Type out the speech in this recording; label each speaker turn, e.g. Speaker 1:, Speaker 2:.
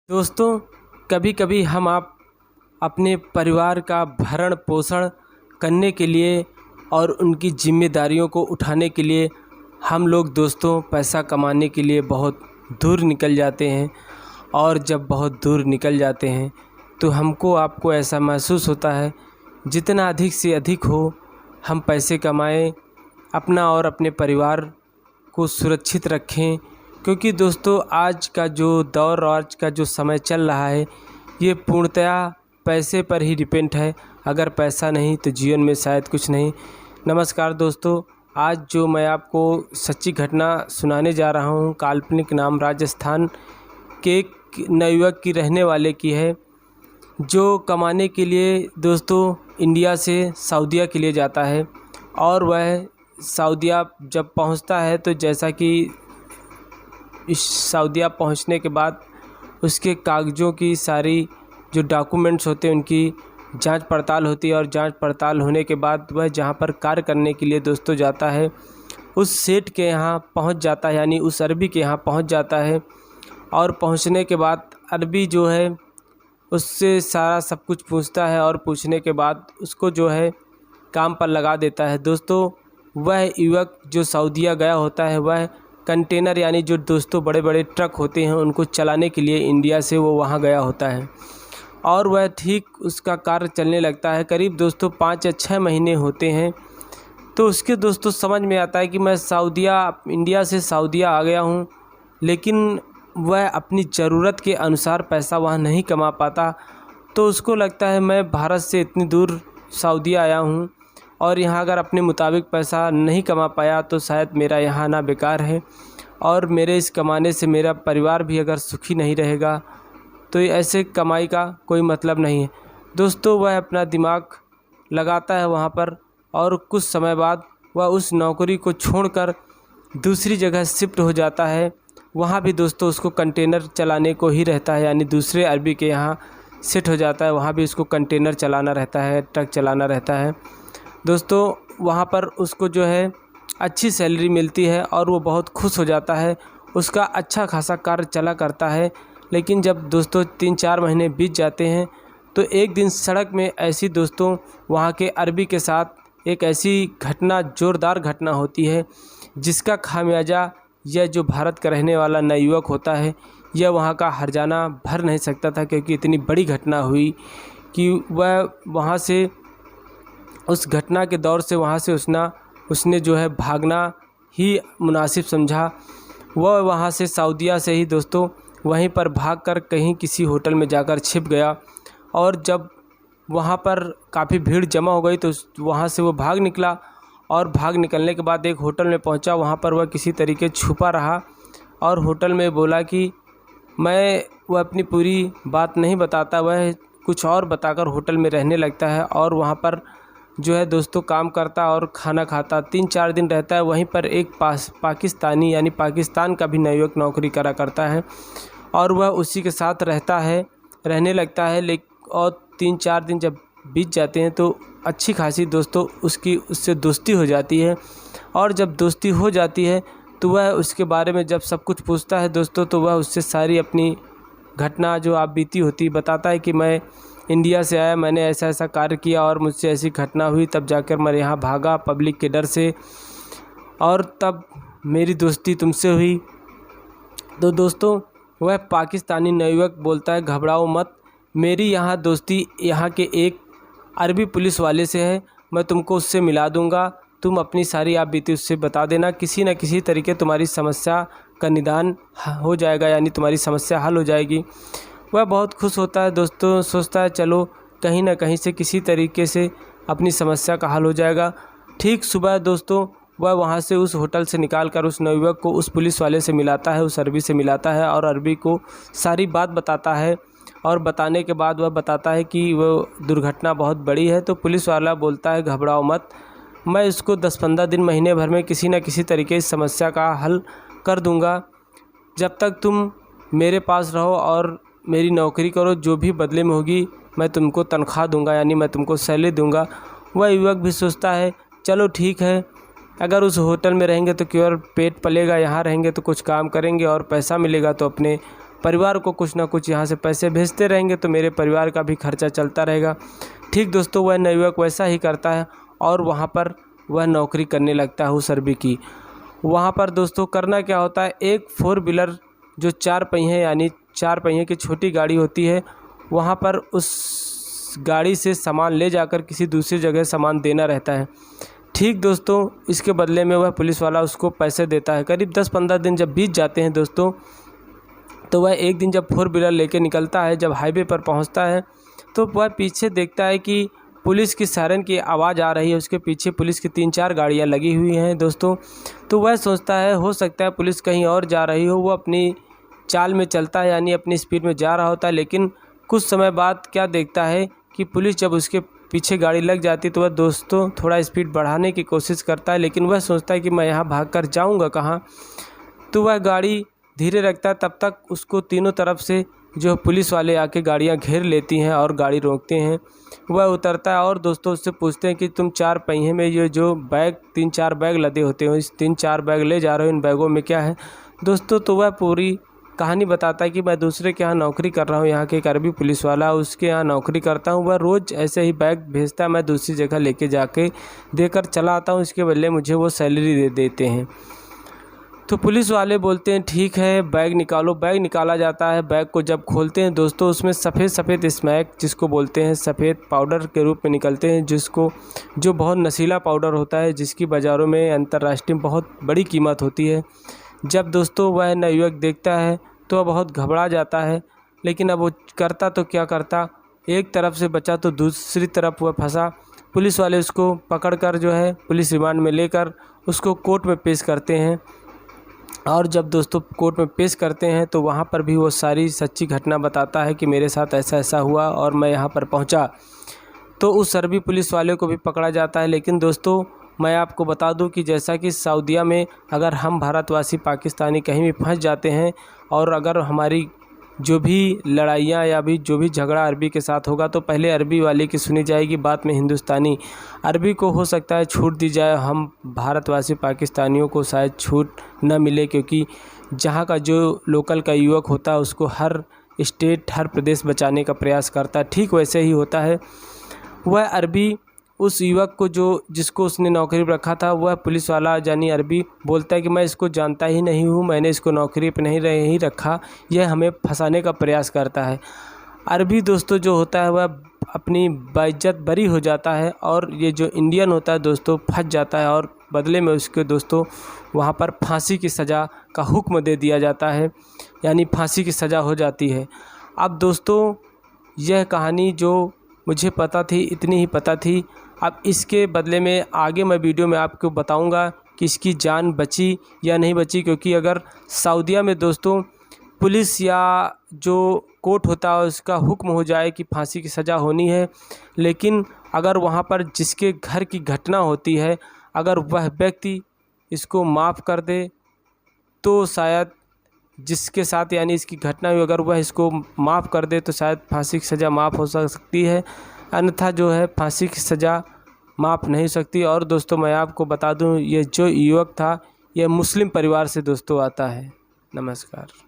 Speaker 1: दोस्तों, कभी कभी हम आप अपने परिवार का भरण पोषण करने के लिए और उनकी जिम्मेदारियों को उठाने के लिए हम लोग दोस्तों पैसा कमाने के लिए बहुत दूर निकल जाते हैं। और जब बहुत दूर निकल जाते हैं तो हमको आपको ऐसा महसूस होता है जितना अधिक से अधिक हो हम पैसे कमाएं, अपना और अपने परिवार को सुरक्षित रखें। क्योंकि दोस्तों आज का जो दौर और आज का जो समय चल रहा है ये पूर्णतया पैसे पर ही डिपेंड है। अगर पैसा नहीं तो जीवन में शायद कुछ नहीं। नमस्कार दोस्तों, आज जो मैं आपको सच्ची घटना सुनाने जा रहा हूँ काल्पनिक नाम राजस्थान के एक नवयुवक की रहने वाले की है, जो कमाने के लिए दोस्तों इंडिया से सऊदीया के लिए जाता है। और वह सऊदीया जब पहुंचता है तो जैसा कि इस सऊदीया पहुंचने के बाद उसके कागज़ों की सारी जो डॉक्यूमेंट्स होते हैं उनकी जांच पड़ताल होती है। और जांच पड़ताल होने के बाद वह जहां पर कार्य करने के लिए दोस्तों जाता है उस सेठ के यहाँ पहुंच जाता है, यानी उस अरबी के यहाँ पहुंच जाता है। और पहुंचने के बाद अरबी जो है उससे सारा सब कुछ पूछता है और पूछने के बाद उसको जो है काम पर लगा देता है। दोस्तों वह युवक जो सऊदीया गया होता है वह कंटेनर यानी जो दोस्तों बड़े बड़े ट्रक होते हैं उनको चलाने के लिए इंडिया से वो वहाँ गया होता है। और वह ठीक उसका कार्य चलने लगता है। करीब दोस्तों 5 या 6 महीने होते हैं तो उसके दोस्तों समझ में आता है कि मैं इंडिया से सऊदीया आ गया हूँ, लेकिन वह अपनी ज़रूरत के अनुसार पैसा वहाँ नहीं कमा पाता। तो उसको लगता है मैं भारत से इतनी दूर सऊदीया आया हूँ और यहाँ अगर अपने मुताबिक पैसा नहीं कमा पाया तो शायद मेरा यहाँ आना बेकार है। और मेरे इस कमाने से मेरा परिवार भी अगर सुखी नहीं रहेगा तो ऐसे कमाई का कोई मतलब नहीं है। दोस्तों वह अपना दिमाग लगाता है वहाँ पर और कुछ समय बाद वह उस नौकरी को छोड़कर दूसरी जगह शिफ्ट हो जाता है। वहाँ भी दोस्तों उसको कंटेनर चलाने को ही रहता है, यानी दूसरे अरबी के यहाँ शिफ्ट हो जाता है। वहाँ भी उसको कंटेनर चलाना रहता है, ट्रक चलाना रहता है। दोस्तों वहाँ पर उसको जो है अच्छी सैलरी मिलती है और वो बहुत खुश हो जाता है, उसका अच्छा खासा कार्य चला करता है। लेकिन जब दोस्तों 3-4 महीने बीत जाते हैं तो एक दिन सड़क में ऐसी दोस्तों वहाँ के अरबी के साथ एक ऐसी घटना, ज़ोरदार घटना होती है जिसका खामियाजा यह जो भारत का रहने वाला नवयुवक होता है यह वहाँ का हर्जाना भर नहीं सकता था। क्योंकि इतनी बड़ी घटना हुई कि वह वहाँ से उस घटना के दौर से वहाँ से उसने जो है भागना ही मुनासिब समझा। वह वहाँ से सऊदीया से ही दोस्तों वहीं पर भागकर कहीं किसी होटल में जाकर छिप गया। और जब वहाँ पर काफ़ी भीड़ जमा हो गई तो वहाँ से वो भाग निकला। और भाग निकलने के बाद एक होटल में पहुँचा, वहाँ पर वह किसी तरीके छुपा रहा और होटल में बोला कि वह अपनी पूरी बात नहीं बताता, वह कुछ और बताकर होटल में रहने लगता है। और वहाँ पर जो है दोस्तों काम करता और खाना खाता, 3-4 दिन रहता है वहीं पर। एक पाकिस्तानी यानी पाकिस्तान का भी नवयुवक नौकरी करा करता है और वह उसी के साथ रहने लगता है। और 3-4 दिन जब बीत जाते हैं तो अच्छी खासी दोस्तों उससे दोस्ती हो जाती है। और जब दोस्ती हो जाती है तो वह उसके बारे में जब सब कुछ पूछता है दोस्तों तो वह उससे सारी अपनी घटना जो आप बीती होती बताता है कि मैं इंडिया से आया, मैंने ऐसा ऐसा कार्य किया और मुझसे ऐसी घटना हुई, तब जाकर मैं यहाँ भागा पब्लिक के डर से और तब मेरी दोस्ती तुमसे हुई। तो दोस्तों वह पाकिस्तानी नवयुवक बोलता है घबराओ मत, मेरी यहाँ दोस्ती यहाँ के एक अरबी पुलिस वाले से है, मैं तुमको उससे मिला दूँगा, तुम अपनी सारी आप बीती उससे बता देना, किसी न किसी तरीके तुम्हारी समस्या का निदान हो जाएगा, यानी तुम्हारी समस्या हल हो जाएगी। वह बहुत खुश होता है दोस्तों, सोचता है चलो कहीं ना कहीं से किसी तरीके से अपनी समस्या का हल हो जाएगा। ठीक सुबह दोस्तों वह वहाँ से उस होटल से निकाल कर उस नवयुवक को उस पुलिस वाले से मिलाता है, उस अरबी से मिलाता है और अरबी को सारी बात बताता है। और बताने के बाद वह बताता है कि वह दुर्घटना बहुत बड़ी है। तो पुलिस वाला बोलता है घबराओ मत, मैं इसको 10-15 दिन महीने भर में किसी न किसी तरीके इस समस्या का हल कर दूँगा। जब तक तुम मेरे पास रहो और मेरी नौकरी करो, जो भी बदले में होगी मैं तुमको तनख्वाह दूंगा, यानी मैं तुमको सैलरी दूंगा। वह युवक भी सोचता है चलो ठीक है, अगर उस होटल में रहेंगे तो केवल पेट पलेगा, यहाँ रहेंगे तो कुछ काम करेंगे और पैसा मिलेगा तो अपने परिवार को कुछ ना कुछ यहाँ से पैसे भेजते रहेंगे तो मेरे परिवार का भी खर्चा चलता रहेगा। ठीक दोस्तों, वह नवयुवक वैसा ही करता है और वहाँ पर वह नौकरी करने लगता है उस अरबी की। वहाँ पर दोस्तों करना क्या होता है, एक 4 व्हीलर जो 4 पहिए यानी 4 पहिए की छोटी गाड़ी होती है, वहाँ पर उस गाड़ी से सामान ले जाकर किसी दूसरी जगह सामान देना रहता है। ठीक दोस्तों, इसके बदले में वह पुलिस वाला उसको पैसे देता है। करीब 10-15 दिन जब बीत जाते हैं दोस्तों, तो वह एक दिन जब 4 व्हीलर लेके निकलता है, जब हाईवे पर पहुंचता है तो वह पीछे देखता है कि पुलिस की सायरन की आवाज़ आ रही है। उसके पीछे पुलिस की 3-4 गाड़ियां लगी हुई हैं दोस्तों। तो वह सोचता है हो सकता है पुलिस कहीं और जा रही हो। वो अपनी चाल में चलता है यानी अपनी स्पीड में जा रहा होता है, लेकिन कुछ समय बाद क्या देखता है कि पुलिस जब उसके पीछे गाड़ी लग जाती तो वह दोस्तों थोड़ा स्पीड बढ़ाने की कोशिश करता है, लेकिन वह सोचता है कि मैं यहाँ भागकर जाऊँगा कहाँ। तो वह गाड़ी धीरे रखता है। तब तक उसको तीनों तरफ से जो पुलिस वाले आके गाड़ियाँ घेर लेती हैं और गाड़ी रोकते हैं। वह उतरता है और दोस्तों उससे पूछते हैं कि तुम 4 पहिए में ये जो बैग 3-4 बैग लदे होते हो, इस 3-4 बैग ले जा रहे हो, इन बैगों में क्या है दोस्तों। तो वह पूरी कहानी बताता है कि मैं दूसरे के यहाँ नौकरी कर रहा हूँ, यहाँ के एक अरबी पुलिस वाला उसके यहाँ नौकरी करता हूँ। वह रोज़ ऐसे ही बैग भेजता है, मैं दूसरी जगह लेके जाके देकर चला आता हूँ, इसके बदले मुझे वो सैलरी दे देते हैं। तो पुलिस वाले बोलते हैं ठीक है बैग निकालो। बैग निकाला जाता है। बैग को जब खोलते हैं दोस्तों, उसमें सफ़ेद स्मैक जिसको बोलते हैं सफ़ेद पाउडर के रूप में निकलते हैं, जो बहुत नशीला पाउडर होता है, जिसकी बाज़ारों में अंतर्राष्ट्रीय बहुत बड़ी कीमत होती है। जब दोस्तों वह नवयुवक देखता है तो वह बहुत घबरा जाता है, लेकिन अब वो करता तो क्या करता, एक तरफ से बचा तो दूसरी तरफ वह फंसा। पुलिस वाले उसको पकड़कर जो है पुलिस रिमांड में लेकर उसको कोर्ट में पेश करते हैं। और जब दोस्तों कोर्ट में पेश करते हैं तो वहाँ पर भी वो सारी सच्ची घटना बताता है कि मेरे साथ ऐसा ऐसा हुआ और मैं यहाँ पर पहुँचा। तो उस अरबी पुलिस वाले को भी पकड़ा जाता है। लेकिन दोस्तों मैं आपको बता दूं कि जैसा कि सऊदीया में अगर हम भारतवासी पाकिस्तानी कहीं भी फंस जाते हैं और अगर हमारी जो भी लड़ाइयाँ या भी जो भी झगड़ा अरबी के साथ होगा तो पहले अरबी वाले की सुनी जाएगी, बाद में हिंदुस्तानी। अरबी को हो सकता है छूट दी जाए, हम भारतवासी पाकिस्तानियों को शायद छूट न मिले, क्योंकि जहाँ का जो लोकल का युवक होता है उसको हर स्टेट हर प्रदेश बचाने का प्रयास करता है। ठीक वैसे ही होता है। वह अरबी उस युवक को जिसको उसने नौकरी पर रखा था, वह पुलिस वाला यानी अरबी बोलता है कि मैं इसको जानता ही नहीं हूँ, मैंने इसको नौकरी पर नहीं रखा, यह हमें फंसाने का प्रयास करता है। अरबी दोस्तों जो होता है वह अपनी बाइज्जत बरी हो जाता है और ये जो इंडियन होता है दोस्तों फंस जाता है और बदले में उसके दोस्तों वहाँ पर फांसी की सज़ा का हुक्म दे दिया जाता है, यानी फांसी की सज़ा हो जाती है। अब दोस्तों यह कहानी जो मुझे पता थी इतनी ही पता थी। अब इसके बदले में आगे मैं वीडियो में आपको बताऊंगा कि इसकी जान बची या नहीं बची, क्योंकि अगर सऊदीया में दोस्तों पुलिस या जो कोर्ट होता है उसका हुक्म हो जाए कि फांसी की सज़ा होनी है, लेकिन अगर वहाँ पर जिसके घर की घटना होती है अगर वह व्यक्ति इसको माफ़ कर दे तो शायद जिसके साथ यानी इसकी घटना हुई अगर वह इसको माफ़ कर दे तो शायद फांसी की सज़ा माफ़ हो सकती है, अन्यथा जो है फांसी की सज़ा माफ़ नहीं हो सकती। और दोस्तों मैं आपको बता दूं ये जो युवक था यह मुस्लिम परिवार से दोस्तों आता है। नमस्कार।